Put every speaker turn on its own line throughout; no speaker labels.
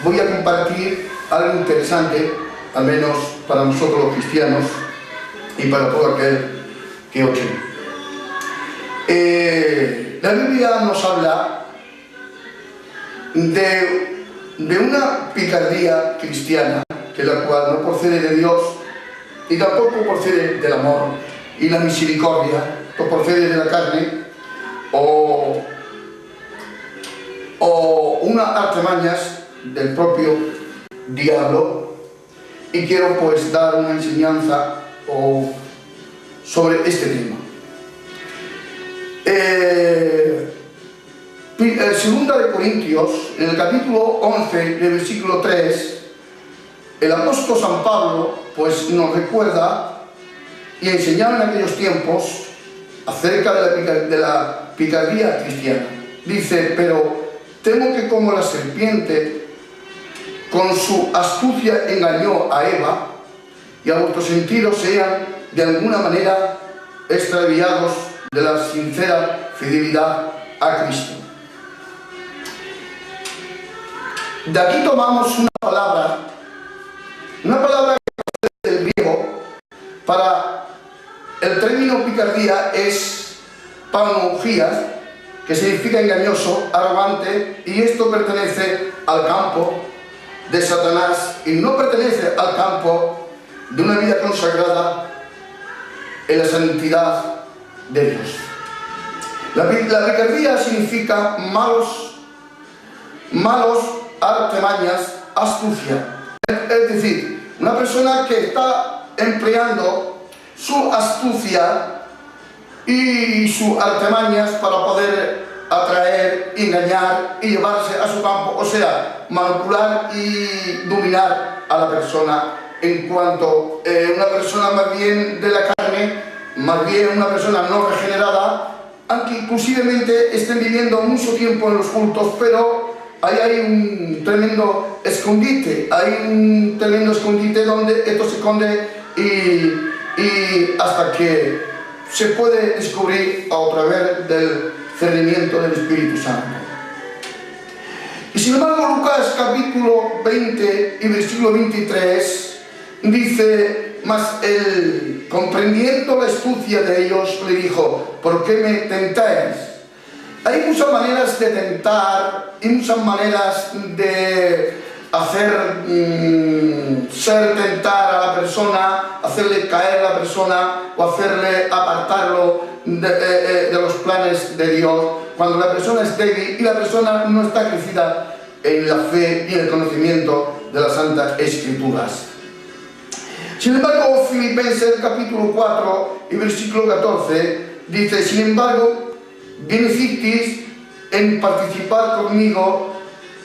voy a compartir algo interesante, al menos para nosotros los cristianos y para todo aquel que oye. La Biblia nos habla de una picardía cristiana, que la cual no procede de Dios y tampoco procede del amor y la misericordia, no procede de la carne o unas artimañas del propio diablo. Y quiero pues dar una enseñanza sobre este tema. Segunda de Corintios, en el capítulo 11, del versículo 3, el apóstol San Pablo pues nos recuerda y enseñaba en aquellos tiempos acerca de la picardía cristiana. Dice: pero temo que como la serpiente con su astucia engañó a Eva, y a vuestros sentidos sean de alguna manera extraviados de la sincera fidelidad a Cristo. De aquí tomamos una palabra del griego para el término picardía, es panología, que significa engañoso, arrogante, y esto pertenece al campo de Satanás y no pertenece al campo de una vida consagrada en la santidad de Dios. La picardía significa malos artimañas, astucia. Es decir, una persona que está empleando su astucia y sus artimañas para poder atraer, engañar y llevarse a su campo, o sea, manipular y dominar a la persona, en cuanto una persona más bien de la carne, más bien una persona no regenerada, aunque inclusivemente estén viviendo mucho tiempo en los cultos, pero ahí hay un tremendo escondite, donde esto se esconde y hasta que se puede descubrir a través del cernimiento del Espíritu Santo. Y sin embargo, Lucas capítulo 20 y versículo 23 dice: mas él, comprendiendo la astucia de ellos, le dijo: ¿por qué me tentáis? Hay muchas maneras de tentar y muchas maneras de hacer tentar a la persona, hacerle caer a la persona o hacerle apartarlo de los planes de Dios, cuando la persona es débil y la persona no está crecida en la fe y en el conocimiento de las Santas Escrituras. Sin embargo, Filipenses capítulo 4 y versículo 14 dice: sin embargo, bien hicisteis en participar conmigo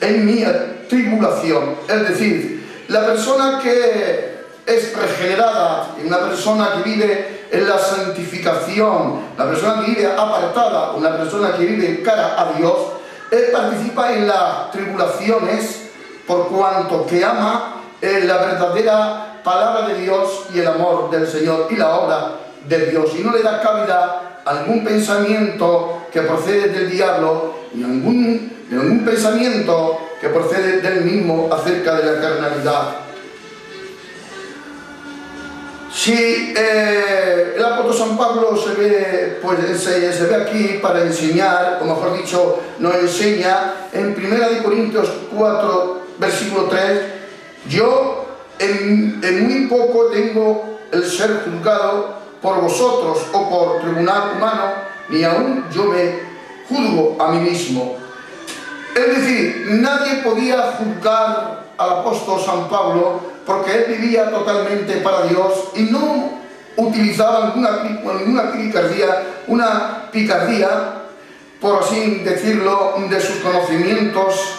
en mi tribulación. Es decir, la persona que es regenerada, una persona que vive en la santificación, la persona que vive apartada, una persona que vive cara a Dios, él participa en las tribulaciones por cuanto que ama la verdadera palabra de Dios y el amor del Señor y la obra de Dios, y no le da cabida a algún pensamiento que procede del diablo ni ningún pensamiento que procede del mismo acerca de la carnalidad. Si el apóstol San Pablo se ve aquí para enseñar, o mejor dicho, nos enseña en 1 Corintios 4, versículo 3, yo en muy poco tengo el ser juzgado por vosotros o por tribunal humano, ni aún yo me juzgo a mí mismo. Es decir, nadie podía juzgar al apóstol San Pablo porque él vivía totalmente para Dios y no utilizaba ninguna picardía, por así decirlo, de sus conocimientos,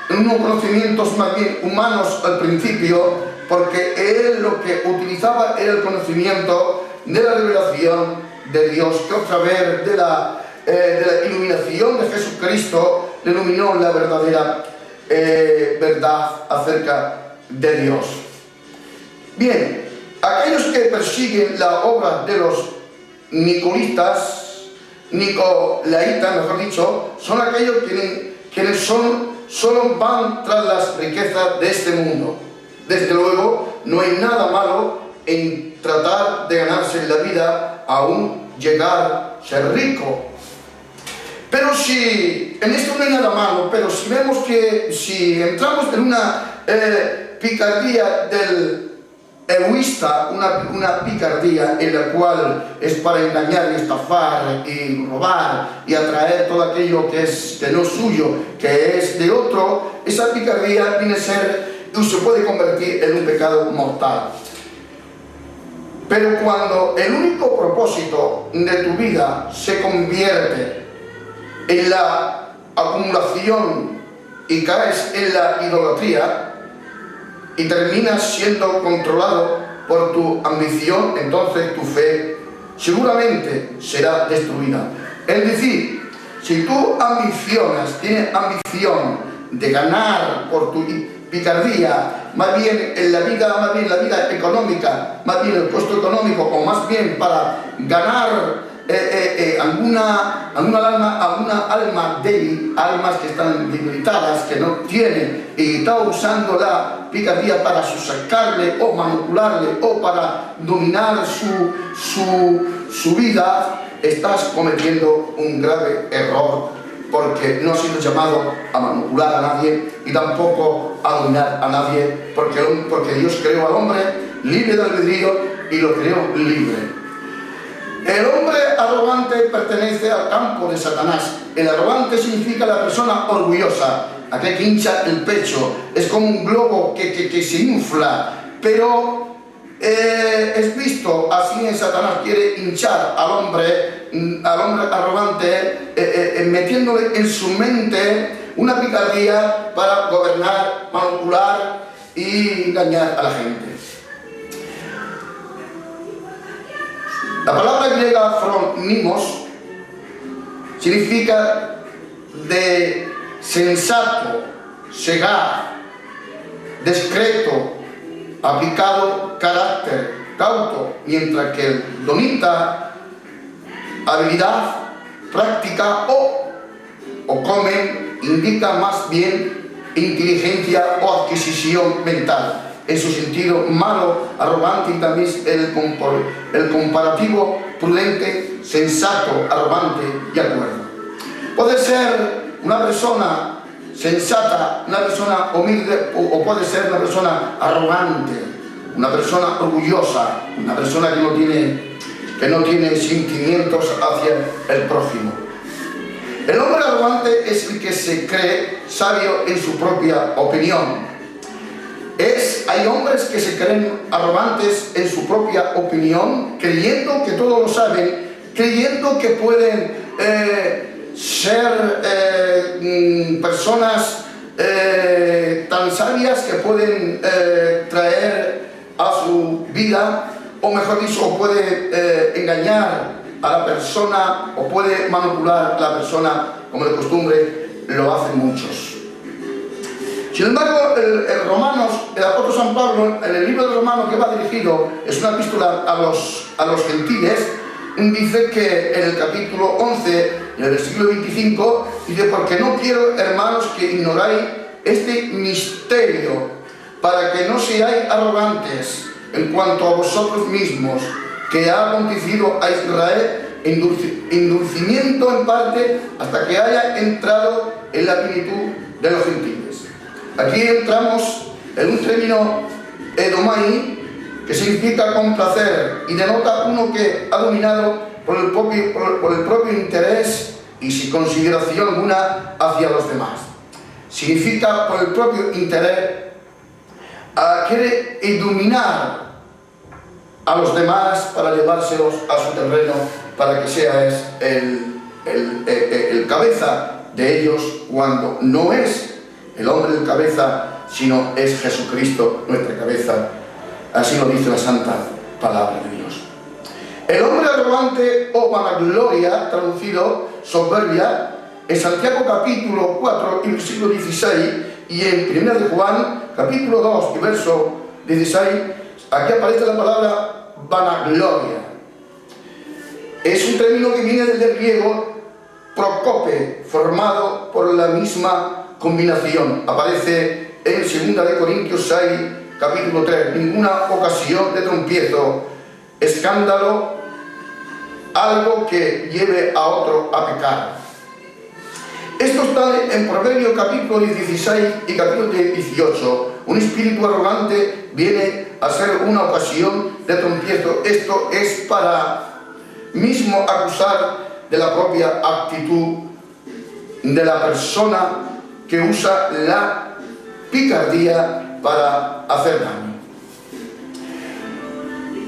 unos conocimientos más bien humanos al principio, porque él lo que utilizaba era el conocimiento de la revelación de Dios, que otra vez de la iluminación de Jesucristo le iluminó la verdadera verdad acerca de Dios. Bien, aquellos que persiguen la obra de los nicolaítas, mejor dicho, son aquellos quienes son solo van tras las riquezas de este mundo. Desde luego, no hay nada malo en tratar de ganarse la vida, aún llegar a ser rico. Pero si, en esto no hay nada malo, pero si vemos que si entramos en una picardía del egoísta, una picardía en la cual es para engañar y estafar y robar y atraer todo aquello que no es suyo, que es de otro, esa picardía viene a ser y se puede convertir en un pecado mortal. Pero cuando el único propósito de tu vida se convierte en la acumulación y caes en la idolatría y terminas siendo controlado por tu ambición, entonces tu fe seguramente será destruida. Es decir, si tú tienes ambición de ganar por tu picardía, más bien la vida económica, más bien el costo económico, o más bien para ganar alguna alma débil, almas que están debilitadas, que no tienen, y está usando la picardía para sacarle o manipularle o para dominar su vida, estás cometiendo un grave error, porque no has sido llamado a manipular a nadie y tampoco a dominar a nadie, porque Dios creó al hombre libre de albedrío y lo creó libre. El hombre arrogante pertenece al campo de Satanás. El arrogante significa la persona orgullosa, aquel que hincha el pecho, es como un globo que se infla, pero es visto así en Satanás, quiere hinchar al hombre arrogante, metiéndole en su mente una picardía para gobernar, manipular y engañar a la gente. La palabra griega phronimos significa de sensato, cegar, discreto, aplicado, carácter, cauto, mientras que el donita, habilidad, práctica o comen, indica más bien inteligencia o adquisición mental. En su sentido malo, arrogante, y también el comparativo prudente, sensato, arrogante y acuerdo. Puede ser una persona sensata, una persona humilde, o puede ser una persona arrogante, una persona orgullosa, una persona que no tiene sentimientos hacia el prójimo. El hombre arrogante es el que se cree sabio en su propia opinión. Hay hombres que se creen arrogantes en su propia opinión, creyendo que todo lo saben, creyendo que pueden ser personas tan sabias que pueden traer a su vida, o mejor dicho, puede engañar a la persona o puede manipular a la persona, como de costumbre lo hacen muchos. Sin embargo, el apóstol San Pablo, en el libro de Romanos que va dirigido, es una epístola a los gentiles, dice que en el capítulo 11, en el versículo 25, dice: porque no quiero, hermanos, que ignoráis este misterio, para que no seáis arrogantes en cuanto a vosotros mismos, que ha acontecido a Israel endulcimiento en parte hasta que haya entrado en la plenitud de los gentiles. Aquí entramos en un término edomai, que significa complacer, y denota uno que ha dominado por el propio interés y sin consideración alguna hacia los demás. Significa por el propio interés, quiere dominar a los demás para llevárselos a su terreno, para que sea el cabeza de ellos, cuando no es el hombre el cabeza, sino es Jesucristo nuestra cabeza. Así lo dice la santa palabra de Dios. El hombre arrogante o vanagloria, traducido soberbia, en Santiago capítulo 4 y versículo 16, y en 1 de Juan capítulo 2 y verso 16, aquí aparece la palabra vanagloria. Es un término que viene del griego procope, formado por la misma combinación. Aparece en 2 de Corintios 6, capítulo 3, ninguna ocasión de tropiezo, escándalo, algo que lleve a otro a pecar. Esto está en Proverbios capítulo 16 y capítulo 18. Un espíritu arrogante viene a ser una ocasión de tropiezo. Esto es para mismo acusar de la propia actitud de la persona que usa la picardía para hacer daño.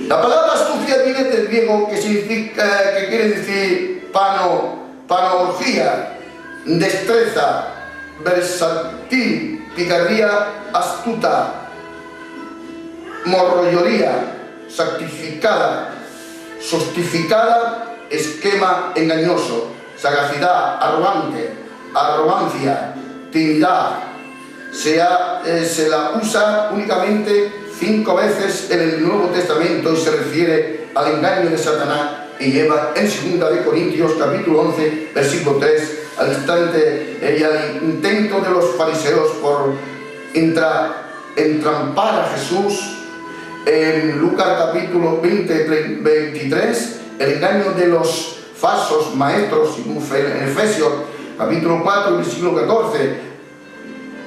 La palabra astucia viene del griego que quiere decir panología, destreza, versátil, picardía astuta, morrollería, santificada, sostificada, esquema engañoso, sagacidad, arrogancia, timidez. Se la usa únicamente 5 veces en el Nuevo Testamento y se refiere al engaño de Satanás, y lleva en 2 de Corintios capítulo 11 versículo 3 al instante y al intento de los fariseos por entrampar a Jesús. En Lucas capítulo 23, el engaño de los falsos maestros, en Efesios capítulo 4 versículo 14,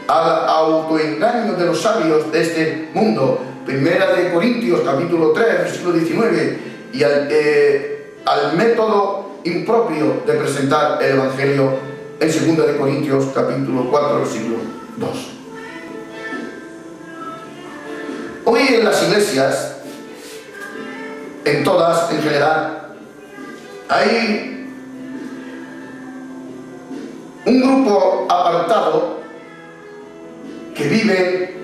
al autoengaño de los sabios de este mundo. 1 de Corintios capítulo 3 versículo 19, y al método impropio de presentar el Evangelio en 2 de Corintios capítulo 4 versículo 2. Hoy en las iglesias, en todas en general, hay un grupo apartado que viven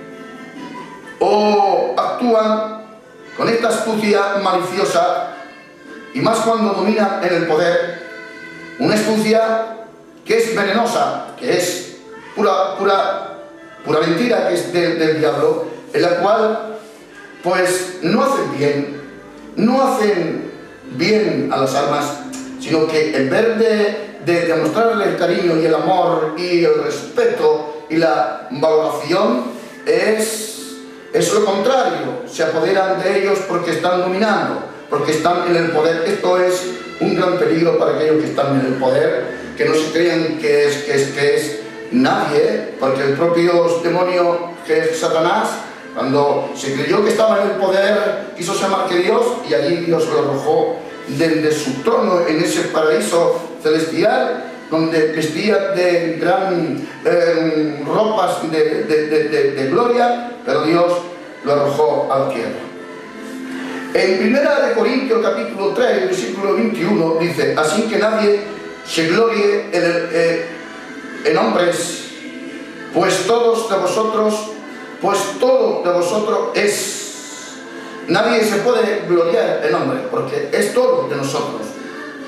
o actúan con esta astucia maliciosa, y más cuando dominan en el poder, una astucia que es venenosa, que es pura mentira, que es del diablo, en la cual pues no hacen bien a las almas, sino que en vez de demostrarle el cariño y el amor y el respeto y la valoración, es lo contrario. Se apoderan de ellos porque están dominando, porque están en el poder. Esto es un gran peligro para aquellos que están en el poder, que no se crean que es nadie, porque el propio demonio, que es Satanás, cuando se creyó que estaba en el poder, quiso ser más que Dios, y allí Dios lo arrojó desde su trono en ese paraíso celestial, donde vestía de gran ropas de gloria, pero Dios lo arrojó a la tierra. En 1 de Corintios capítulo 3 versículo 21 dice: así que nadie se glorie en hombres, pues todo de vosotros es. Nadie se puede gloriar en hombres, porque es todo de nosotros.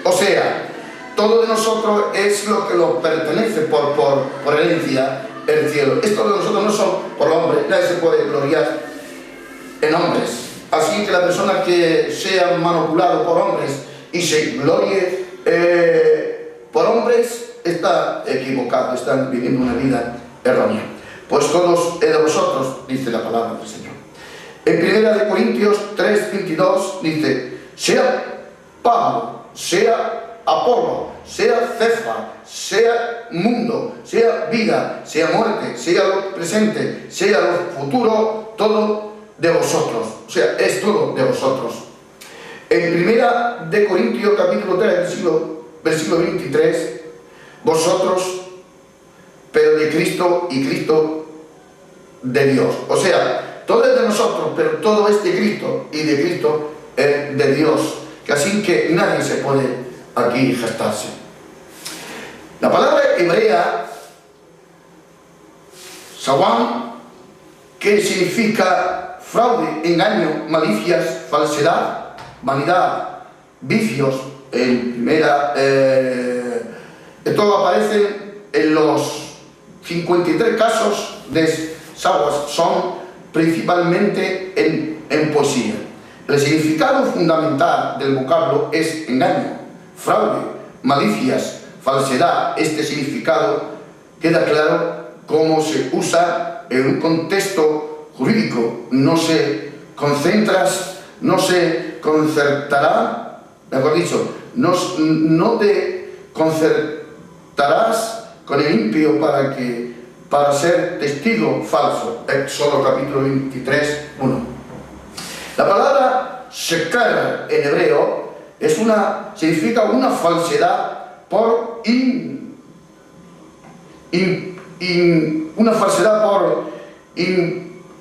O sea, todo de nosotros es lo que nos pertenece por herencia, el cielo. Esto de nosotros no son por hombres, nadie se puede gloriar en hombres. Así que la persona que sea manipulado por hombres y se glorie por hombres está equivocado, están viviendo una vida errónea. Pues todos de vosotros, dice la palabra del Señor. En 1 de Corintios 3:22 dice: sea Pablo, sea Apolo, sea Cefas, sea mundo, sea vida, sea muerte, sea lo presente, sea lo futuro, todo de vosotros. O sea, es todo de vosotros. En 1 de Corintios capítulo 3 versículo 23, vosotros, pero de Cristo, y Cristo de Dios. O sea, todo es de nosotros, pero todo es de Cristo, y de Cristo es de Dios. Que así que nadie se puede aquí gestarse. La palabra hebrea sawam, que significa fraude, engaño, malicias, falsedad, vanidad, vicios. En primera, esto aparece en los 53 casos de sawas, son principalmente en poesía. El significado fundamental del vocablo es engaño, fraude, malicias, falsedad. Este significado queda claro como se usa en un contexto jurídico. No se concertará, mejor dicho, no te concertarás con el impío para ser testigo falso. Éxodo capítulo 23, 1. La palabra sheker en hebreo significa una falsedad por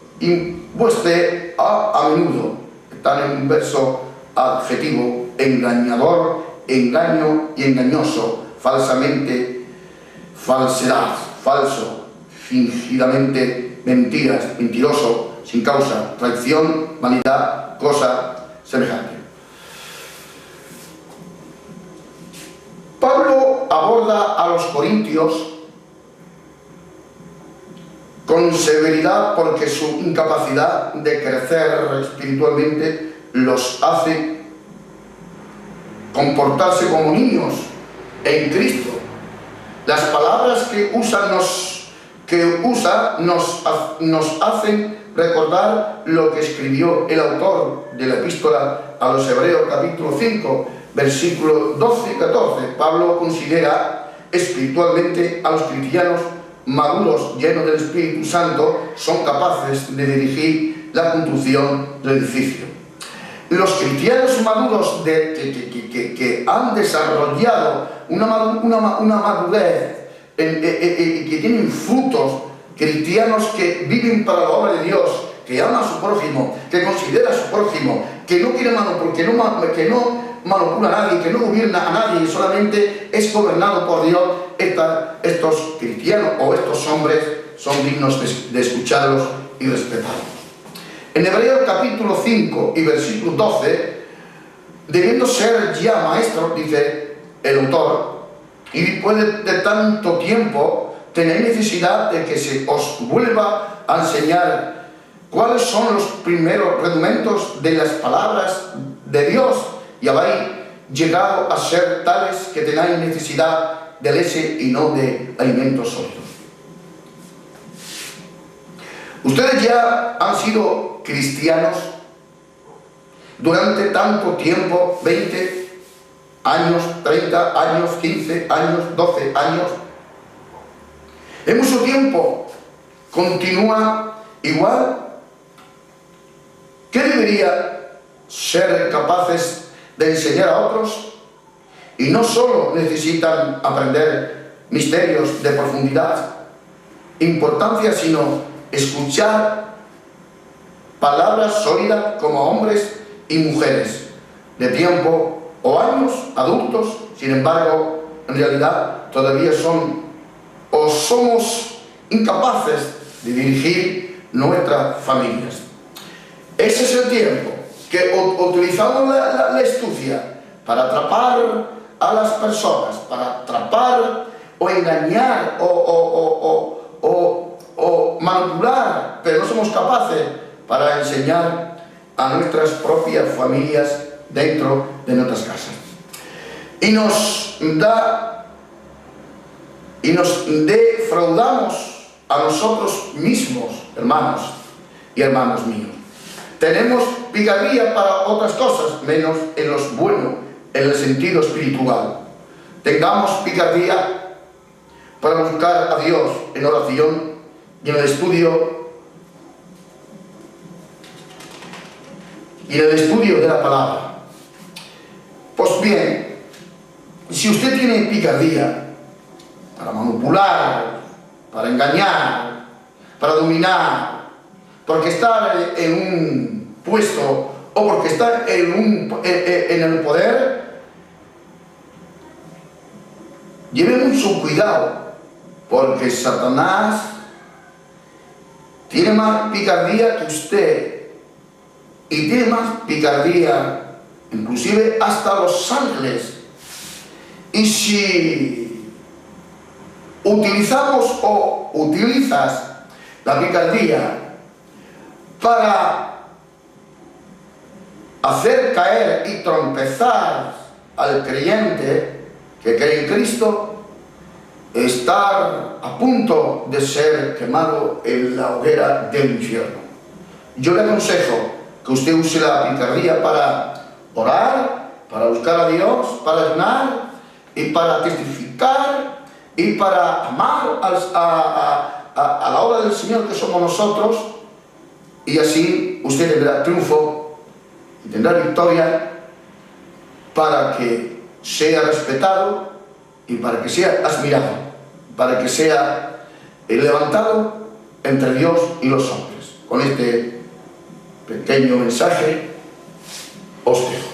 impueste a menudo. Está en un verso adjetivo: engañador, engaño y engañoso, falsamente, falsedad, falso, fingidamente, mentiras, mentiroso, sin causa, traición, vanidad, cosa semejante. Pablo aborda a los corintios con severidad porque su incapacidad de crecer espiritualmente los hace comportarse como niños en Cristo. Las palabras que usa nos hacen recordar lo que escribió el autor de la epístola a los Hebreos capítulo 5, versículos 12 y 14. Pablo considera espiritualmente a los cristianos maduros, llenos del Espíritu Santo, son capaces de dirigir la construcción del edificio. Los cristianos maduros que han desarrollado una madurez, que tienen frutos, cristianos que viven para la obra de Dios, que ama a su prójimo, que considera a su prójimo, que no quiere que no manipula a nadie, que no gobierna a nadie, solamente es gobernado por Dios. Estos cristianos o estos hombres son dignos de escucharlos y respetarlos. En Hebreos capítulo 5 y versículo 12, debiendo ser ya maestros, dice el autor, y después de tanto tiempo tenéis necesidad de que se os vuelva a enseñar cuáles son los primeros rudimentos de las palabras de Dios, y habéis llegado a ser tales que tenéis necesidad de leche y no de alimentos sólidos. Ustedes ya han sido cristianos durante tanto tiempo, 20 años, 30 años, 15 años, 12 años. En mucho tiempo continúa igual. ¿Qué debería ser capaces de enseñar a otros? Y no solo necesitan aprender misterios de profundidad, importancia, sino escuchar palabras sólidas como hombres y mujeres de tiempo o años, adultos. Sin embargo, en realidad todavía somos incapaces de dirigir nuestras familias. Ese es el tiempo que utilizamos la astucia para atrapar a las personas, para atrapar o engañar o manipular, pero no somos capaces para enseñar a nuestras propias familias dentro de nuestras casas. Y nos defraudamos a nosotros mismos, hermanos y hermanos míos. Tenemos picardía para otras cosas, menos en los buenos, en el sentido espiritual. Tengamos picardía para buscar a Dios en oración y en el estudio de la palabra. Pues bien, si usted tiene picardía para manipular, para engañar, para dominar, porque está en un puesto o porque está en el poder, lleve mucho cuidado, porque Satanás tiene más picardía que usted, y tiene más picardía inclusive hasta los ángeles. Y si utilizamos o utilizas la picardía para hacer caer y tropezar al creyente que cree en Cristo, estar a punto de ser quemado en la hoguera del infierno. Yo le aconsejo que usted use la picardía para orar, para buscar a Dios, para ayunar y para testificar y para amar a la obra del Señor que somos nosotros, y así usted tendrá triunfo y tendrá victoria para que sea respetado y para que sea admirado, para que sea levantado entre Dios y los hombres. Con este pequeño mensaje os dejo.